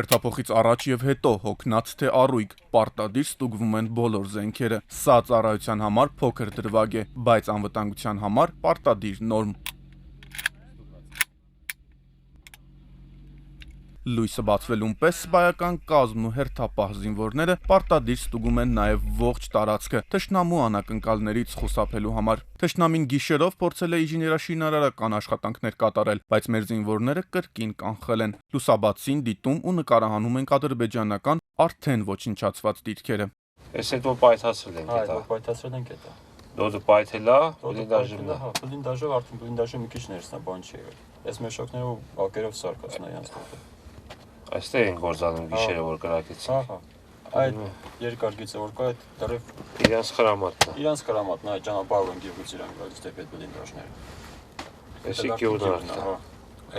Հերթափոխից առաջ եւ հետո հոգնած թե առույգ, պարտադիր ստուգվում են բոլոր զենքերը։ Սա ծառայության համար փոքր դրվագ է, բայց անվտանգության համար պարտադիր նորմ։ Լույսը բացվելուն պես սպայական կազմն ու հերթապահ զինվորները պարտադիր ստուգում են նաև ողջ տարածքը թշնամու անակնկալներից խուսափելու համար։ Թշնամին գիշերով փորձել է ինժեներաշինարարական աշխատանքներ կատարել, բայց մեր զինվորները կրկին կանխել են։ Լուսաբացին դիտում ու նկարահանում ենք ադրբեջանական արդեն ոչնչացված դիրքերը։ Ես հետո պայթացրել ենք դա։ Պայթացրել ենք դա։ Դոդը պայթելա, բլինդաժն է։ Բլինդաժով արդեն բլինդաժը մի քիչ ներսնա բան չի եղել։ Այս մեշակներով բակերով սարկածն է յանց կողը։ Այստեղ են գործանում գիշերը որ կրակեցին։ Հա։ Այդ երկար գիծը որ կա, այդ դեռև Իրանց խրամատն է։ իրանց կրամատն է, այդ ճանապարհով են գյուղից իրան գալիս դեպի այդ բլինդաժները։ Էսի գյուղն է։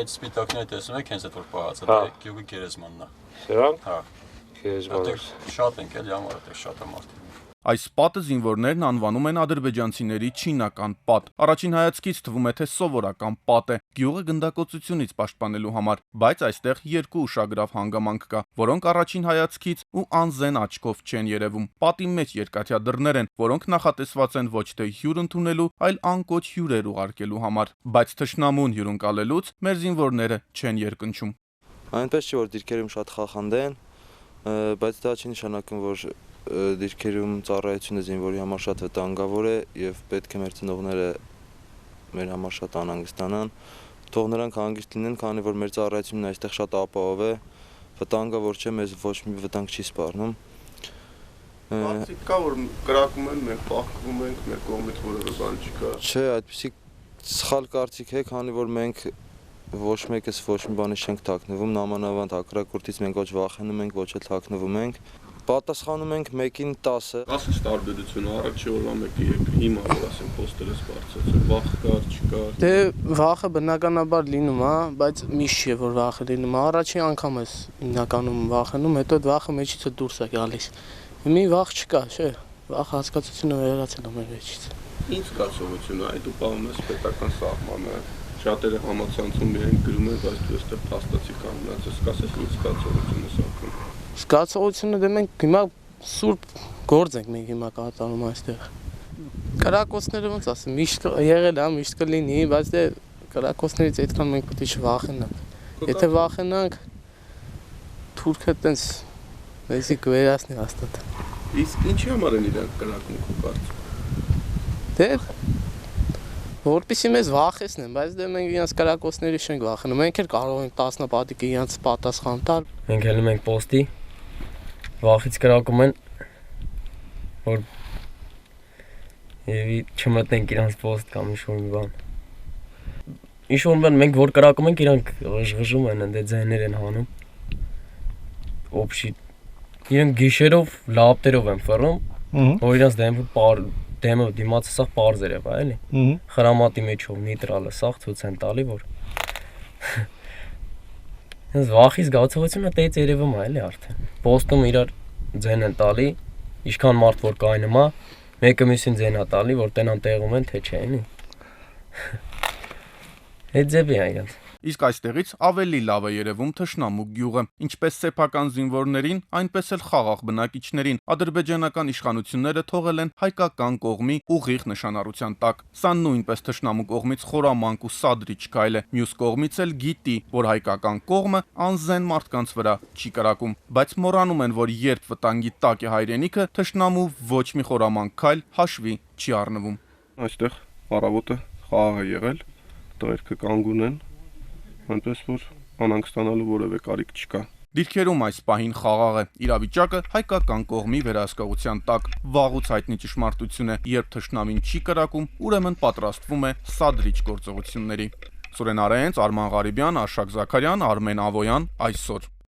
Այդ սպիտակները տեսնում եք, հենց այդ որ պահած է, դա գյուղի գերեզմանն է։ Սրանք։ Հա։ Գերեզմաններ։ Շատ են էլի համար այդտեղ շատ է մարդ։ Այս պատը զինվորներն անվանում են ադրբեջանցիների չինական պատ։ Առաջին հայացքից թվում է, թե սովորական պատ է, գյուղը գնդակոծությունից պաշտպանելու համար, բայց այստեղ երկու ուշագրավ հանգամանք կա, որոնք առաջին հայացքից ու անզեն աչքով չեն երևում։ Պատի մեջ երկաթյա դռներ են, որոնք նախատեսված են ոչ թե հյուր ընդունելու, այլ անկոչ հյուրեր ուղարկելու համար, բայց թշնամուն հյուրընկալելուց մեր զինվորները չեն երկնչում։ Այնպես չէ, որ դիրքերում շատ խախանդ են, բայց դա չի նշանակում, որ դիրքերում ծառայությունը զինվորի համար շատ վտանգավոր է եւ պետք է մեր ծնողները մեր համար շատ անհանգստանան, թող նրանք հանգիստ լինեն, քանի որ մեր ծառայությունն այստեղ շատ ապահով է, վտանգավոր չէ, մեզ ոչ մի վտանգ չի սպառնում։ Մարդիկ կա որ կրակում են, մենք պահկվում ենք, մեր կողմից որևէ բան չկա։ Չէ, այդպեսի սխալ կարծիք է, քանի որ մենք ոչ մեկս ոչ մի բանի չենք թաքնվում, նամանավանդ հակառակորդից մենք ոչ վախենում ենք, ոչ էլ թաքնվում ենք։ Պատասխանում ենք 1-ին 10-ը։ Ասես տարբերությունը առաջի օրվա մեկի հիմա որ ասեմ պոստերս բարձրացել, վախ կար, չկար։ Դե վախը բնականաբար լինում է, բայց միշտ չէ որ վախը լինում է։ Առաջին անգամ ես հիմնականում վախենում, հետո այդ վախը մեջիցը դուրս է գալիս։ Մի վախ չկա, չէ։ Վախ հասկացությունը վերացել է մեր մեջից։ Ինչ զգացողություն է, այդ ու պահում ես պետական սահմանը։ Շատերը համացանցում միայն գրում են, բայց դու այստեղ փաստացի կանգնած ես, կասես ինչ զգացողություն ես ապրում։ Զգացողությունը դե մենք հիմա սուրբ գործ ենք մենք հիմա կատարում այստեղ։ Կրակոցները ոնց ասեմ, միշտ եղել է, միշտ կլինի, բայց դե կրակոցներից այդքան մենք պետք է չվախենանք։ Եթե վախենանք, թուրքը տենց մեզի կվերացնի հաստատ։ Իսկ ինչի համար են իրանք կրակում քո կարծիքով։ Դե որպեսզի մեզ վախեցնեն, բայց դե մենք իրանց կրակոցներից չենք վախենում։ Մենք էլ կարող ենք տասնապատիկը իրանց պատասխան տալ։ Մենք հելում ենք պոստի, վախից կրակում են, որ եւի չմտնենք իրանց պոստ կամ ինչ-որ մի բան։ Ինչ-որ բան մենք որ կրակում ենք, իրանք ղժղժում են, ընդ ձայներ են հանում։ Օբշի իրանք գիշերով լապտերով են ֆռում, որ իրանց դեմը դիմացը սաղ պարզ երևա, էլի։ Խրամատի մեջով նիտրալը սաղ ցույց են տալի, որ հենց վախի զգացողությունը տեից երևում է, էլի արդեն։ Պոստում իրար ձեն են տալի, ինչքան մարդ որ կայնում է, մեկը մյուսին ձեն է տալի, որ տենան տեղում են, թե չէ, էլի։ Այդ ձևի է իրանց։ Իսկ այստեղից ավելի լավ է երևում թշնամու գյուղը, ինչպես սեփական զինվորներին, այնպես էլ խաղաղ բնակիչներին ադրբեջանական իշխանությունները թողել են հայկական կողմի ուղիղ նշանառության տակ։ Սա նույնպես թշնամու կողմից խորամանկ ու սադրիչ քայլ է, մյուս կողմից էլ գիտի, որ հայկական կողմը անզեն մարդկանց վրա չի կրակում, բայց մոռանում են, որ երբ վտանգի տակ է հայրենիքը, թշնամու ոչ մի խորամանկ քայլ հաշվի չի առնվում։ Այստեղ առավոտը խաղաղ է եղել, տղերքը կանգուն են, այնպես որ անհանգստանալու որևէ կարիք չկա։ Դիրքերում այս պահին խաղաղ է, իրավիճակը հայկական կողմի վերահսկողության տակ, վաղուց հայտնի ճշմարտություն է, երբ թշնամին չի կրակում, ուրեմն պատրաստվում է սադրիչ գործողությունների։ Սուրեն Արենց, Արման Ղարիբյան, Արշակ Զաքարյան, Արմեն Ավոյան, այսօր։